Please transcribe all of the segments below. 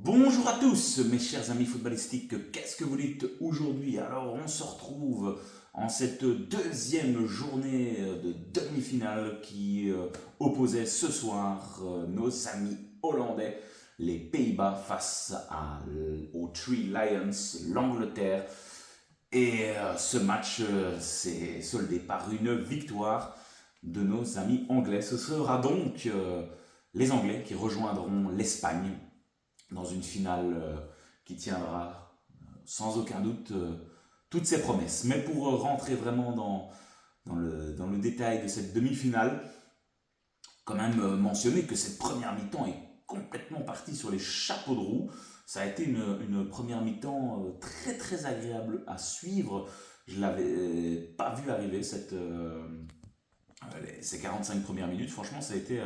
Bonjour à tous mes chers amis footballistiques, qu'est-ce que vous dites aujourd'hui? Alors on se retrouve en cette deuxième journée de demi-finale qui opposait ce soir nos amis hollandais, les Pays-Bas aux Three Lions, l'Angleterre. Et ce match s'est soldé par une victoire de nos amis anglais. Ce sera donc les Anglais qui rejoindront l'Espagne dans une finale qui tiendra sans aucun doute toutes ses promesses. Mais pour rentrer vraiment dans le détail de cette demi-finale, quand même mentionner que cette première mi-temps est complètement partie sur les chapeaux de roue. Ça a été une première mi-temps très très agréable à suivre. Je ne l'avais pas vu arriver ces 45 premières minutes. Franchement, ça a été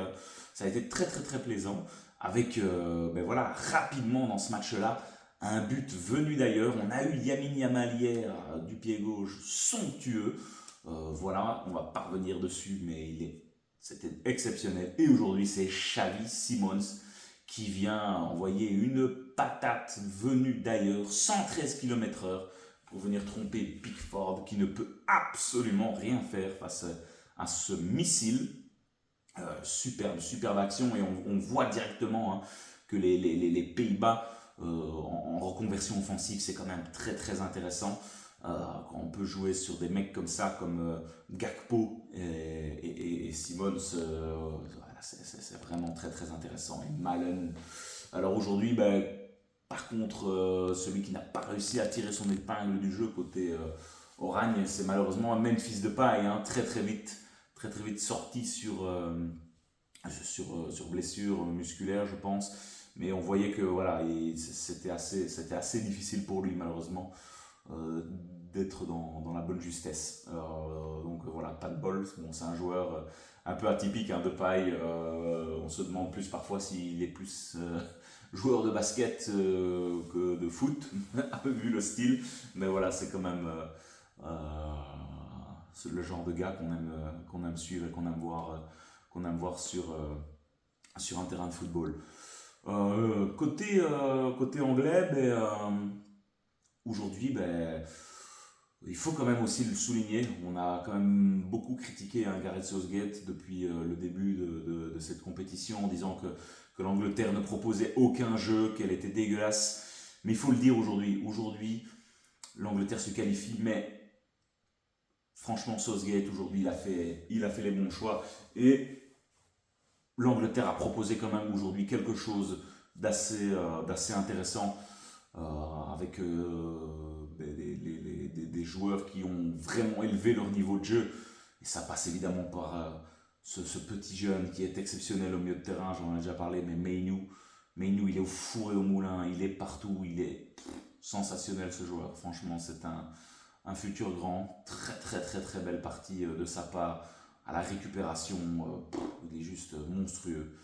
très très très plaisant. Avec ben voilà, rapidement dans ce match-là, un but venu d'ailleurs. On a eu Yamin Yamal hier du pied gauche, somptueux. Voilà, on va pas revenir dessus, mais c'était exceptionnel. Et aujourd'hui, c'est Xavi Simons qui vient envoyer une patate venue d'ailleurs, 113 km/h, pour venir tromper Pickford, qui ne peut absolument rien faire face à ce missile. Superbe action, et on voit directement que les Pays-Bas en reconversion offensive, c'est quand même très très intéressant. Quand on peut jouer sur des mecs comme ça, comme Gakpo et Simons, voilà, c'est vraiment très très intéressant. Et Malen. Alors aujourd'hui, ben, par contre, celui qui n'a pas réussi à tirer son épingle du jeu côté Oragne, c'est malheureusement un Memphis Depay, hein, très très vite sorti sur blessure musculaire, je pense. Mais on voyait que voilà, c'était assez difficile pour lui, malheureusement, d'être dans la bonne justesse. Donc voilà, pas de bol. Bon, c'est un joueur un peu atypique, hein, de paille. On se demande plus parfois s'il est plus joueur de basket que de foot, vu le style. Mais voilà, c'est quand même le genre de gars qu'on aime suivre et qu'on aime voir sur un terrain de football. Côté anglais, ben, aujourd'hui, ben, il faut quand même aussi le souligner. On a quand même beaucoup critiqué, hein, Gareth Southgate depuis le début de cette compétition, en disant que l'Angleterre ne proposait aucun jeu, qu'elle était dégueulasse. Mais il faut le dire aujourd'hui. Aujourd'hui, l'Angleterre se qualifie, mais franchement, Southgate, aujourd'hui, il a fait les bons choix. Et l'Angleterre a proposé quand même aujourd'hui quelque chose d'assez intéressant, avec des joueurs qui ont vraiment élevé leur niveau de jeu. Et ça passe évidemment par ce petit jeune qui est exceptionnel au milieu de terrain, j'en ai déjà parlé, mais Mainu, il est au four et au moulin, il est partout, il est sensationnel, ce joueur. Franchement, c'est un futur grand. Très très très très belle partie de sa part à la récupération. Il est juste monstrueux.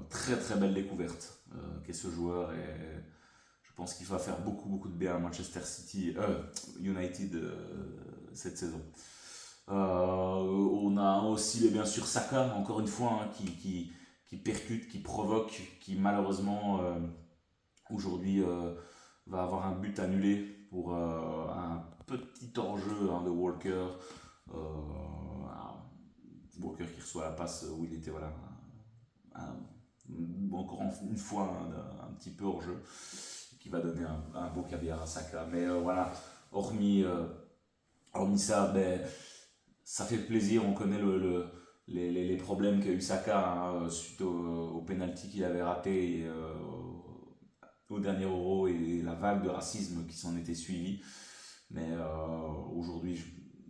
Très très belle découverte qu'est ce joueur, et je pense qu'il va faire beaucoup beaucoup de bien à Manchester City, United, cette saison. On a aussi bien sûr Saka, encore une fois, hein, qui percute, qui provoque, qui malheureusement aujourd'hui va avoir un but annulé pour un petit hors-jeu, hein, de Walker. Euh, Walker qui reçoit la passe où il était, voilà, encore une fois un petit peu hors-jeu, qui va donner un beau caviar à Saka. Mais voilà, hormis ça, ben, ça fait plaisir. On connaît les problèmes qu'a eu Saka, hein, suite au penalty qu'il avait raté, au dernier Euro, et la vague de racisme qui s'en était suivie. Mais aujourd'hui,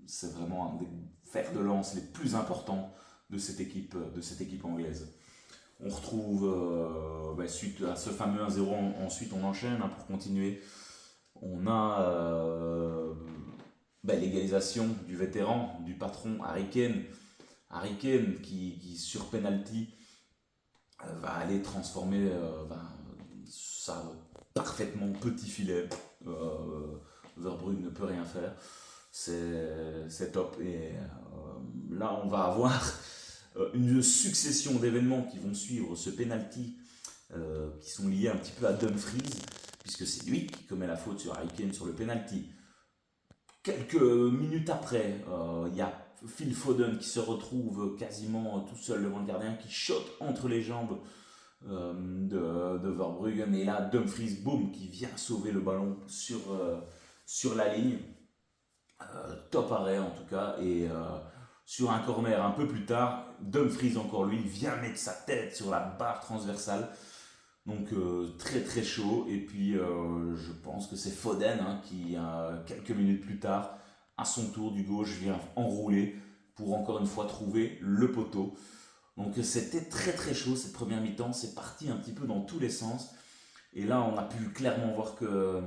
c'est vraiment un des fers de lance les plus importants de cette équipe anglaise. On retrouve, suite à ce fameux 1-0, ensuite on enchaîne, hein, pour continuer. On a l'égalisation du vétéran, du patron Harry Kane. Harry Kane qui sur penalty va aller transformer ça parfaitement petit filet. Verbrugge ne peut rien faire. C'est top. Et là, on va avoir une succession d'événements qui vont suivre ce penalty qui sont liés un petit peu à Dumfries, puisque c'est lui qui commet la faute sur Harry Kane sur le penalty. Quelques minutes après, il y a Phil Foden qui se retrouve quasiment tout seul devant le gardien, qui shot entre les jambes de Verbruggen, et là Dumfries, boum, qui vient sauver le ballon sur la ligne. Top arrêt en tout cas, et sur un corner un peu plus tard, Dumfries encore lui vient mettre sa tête sur la barre transversale. Donc très très chaud. Et puis je pense que c'est Foden qui, quelques minutes plus tard, à son tour du gauche, vient enrouler pour encore une fois trouver le poteau. Donc c'était très très chaud cette première mi-temps. C'est parti un petit peu dans tous les sens. Et là, on a pu clairement voir que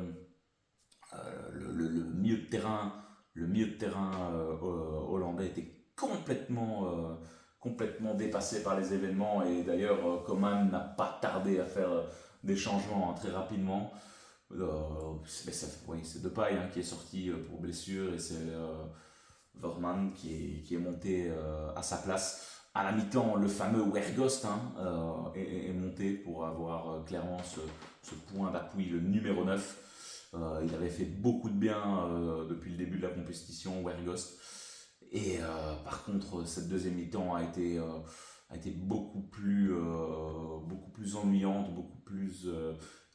le milieu de terrain hollandais était complètement dépassé par les événements, et d'ailleurs Coman n'a pas tardé à faire des changements très rapidement. C'est Depay qui est sorti pour blessure, et c'est Verman qui est monté à sa place. À la mi-temps, le fameux Weghorst est monté pour avoir clairement ce point d'appui, le numéro 9. Il avait fait beaucoup de bien depuis le début de la compétition, Weghorst. Et par contre, cette deuxième mi-temps a été beaucoup plus ennuyante, beaucoup plus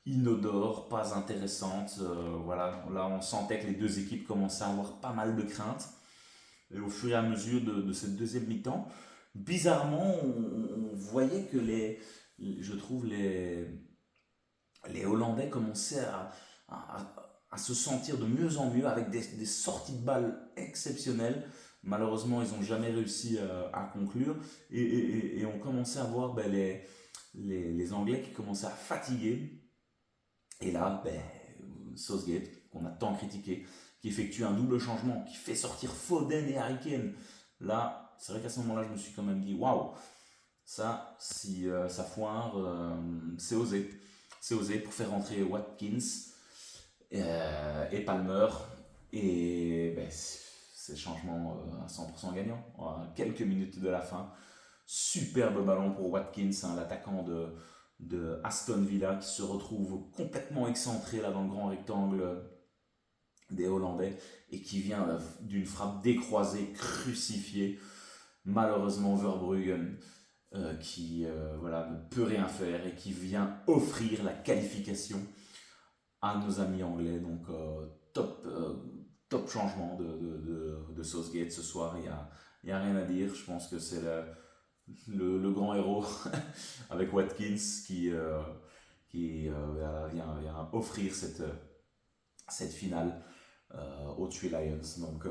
inodore, pas intéressante. Voilà, là on sentait que les deux équipes commençaient à avoir pas mal de craintes. Et au fur et à mesure de cette deuxième mi-temps, bizarrement, on voyait que je trouve les Hollandais commençaient à se sentir de mieux en mieux, avec des sorties de balles exceptionnelles. Malheureusement, ils n'ont jamais réussi à conclure. Et on commençait à voir les Anglais qui commençaient à fatiguer. Et là, Southgate, qu'on a tant critiqué, qui effectue un double changement, qui fait sortir Foden et Harry Kane. Là, c'est vrai qu'à ce moment-là, je me suis quand même dit, waouh, ça, si ça foire, c'est osé. C'est osé pour faire rentrer Watkins et Palmer. Et c'est changement à 100% gagnant. À quelques minutes de la fin, superbe ballon pour Watkins, l'attaquant de Aston Villa, qui se retrouve complètement excentré là dans le grand rectangle des Hollandais, et qui vient d'une frappe décroisée, crucifiée. Malheureusement, Verbruggen qui ne peut rien faire, et qui vient offrir la qualification à nos amis anglais. Donc top changement de Southgate ce soir. Il y a rien à dire. Je pense que c'est le grand héros avec Watkins qui vient offrir cette finale aux Three Lions. Donc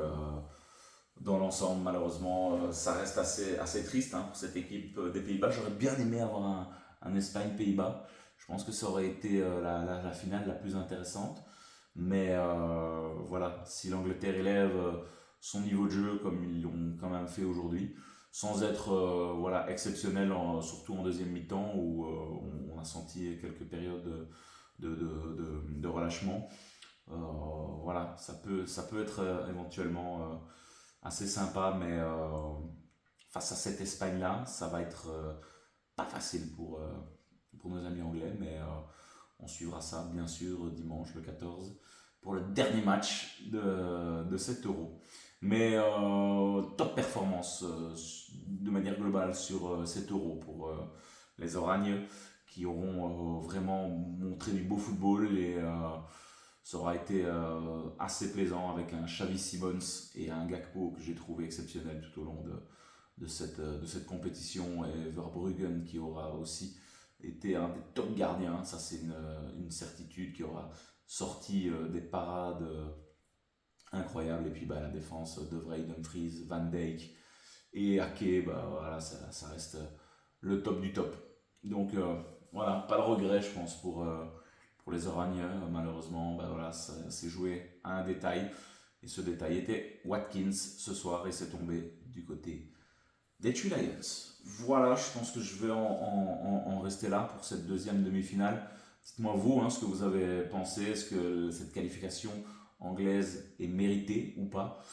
dans l'ensemble, malheureusement, ça reste assez triste pour cette équipe des Pays-Bas. J'aurais bien aimé avoir un Espagne-Pays-Bas. Je pense que ça aurait été la finale la plus intéressante. Mais voilà, si l'Angleterre élève son niveau de jeu comme ils l'ont quand même fait aujourd'hui, sans être exceptionnel, surtout en deuxième mi-temps où on a senti quelques périodes de relâchement. Voilà, ça peut être éventuellement assez sympa, mais face à cette Espagne-là, ça va être pas facile pour nos amis anglais, mais on suivra ça bien sûr dimanche le 14 pour le dernier match de cet Euro. Mais top performance de manière globale sur cet Euro pour les Oragnes, qui auront vraiment montré du beau football, et ça aura été assez plaisant avec un Xavi Simons et un Gakpo que j'ai trouvé exceptionnel tout au long de cette compétition, et Verbruggen qui aura aussi été un des top gardiens, ça c'est une certitude, qui aura sorti des parades incroyables. Et puis la défense, De Vrij, Dumfries, Van Dijk et Ake, voilà, ça reste le top du top. Donc voilà, pas de regret je pense pour les Oragnes. Malheureusement, voilà, ça s'est joué à un détail, et ce détail était Watkins ce soir, et c'est tombé du côté des Three Lions. Voilà, je pense que je vais en rester là pour cette deuxième demi-finale. Dites-moi vous ce que vous avez pensé. Est-ce que cette qualification anglaise est méritée ou pas?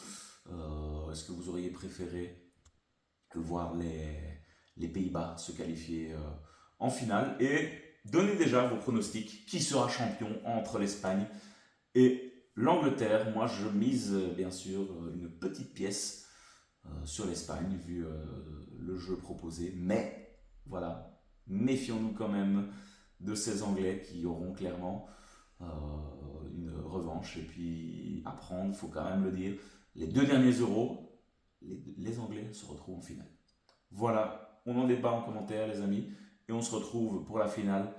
Est-ce que vous auriez préféré voir les Pays-Bas se qualifier en finale? Et donnez déjà vos pronostics. Qui sera champion entre l'Espagne et l'Angleterre? Moi, je mise bien sûr une petite pièce sur l'Espagne, vu le jeu proposé. Mais, voilà, méfions-nous quand même de ces Anglais qui auront clairement euh, une revanche. Et puis, à prendre, il faut quand même le dire, les 2 derniers euros, les Anglais se retrouvent en finale. Voilà, on en débat en commentaire, les amis, et on se retrouve pour la finale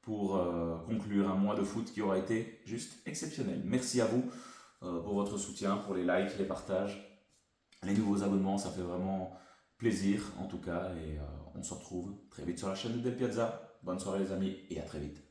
pour conclure un mois de foot qui aura été juste exceptionnel. Merci à vous pour votre soutien, pour les likes, les partages, les nouveaux abonnements, ça fait vraiment plaisir en tout cas, et on se retrouve très vite sur la chaîne de Del Piazza. Bonne soirée les amis, et à très vite.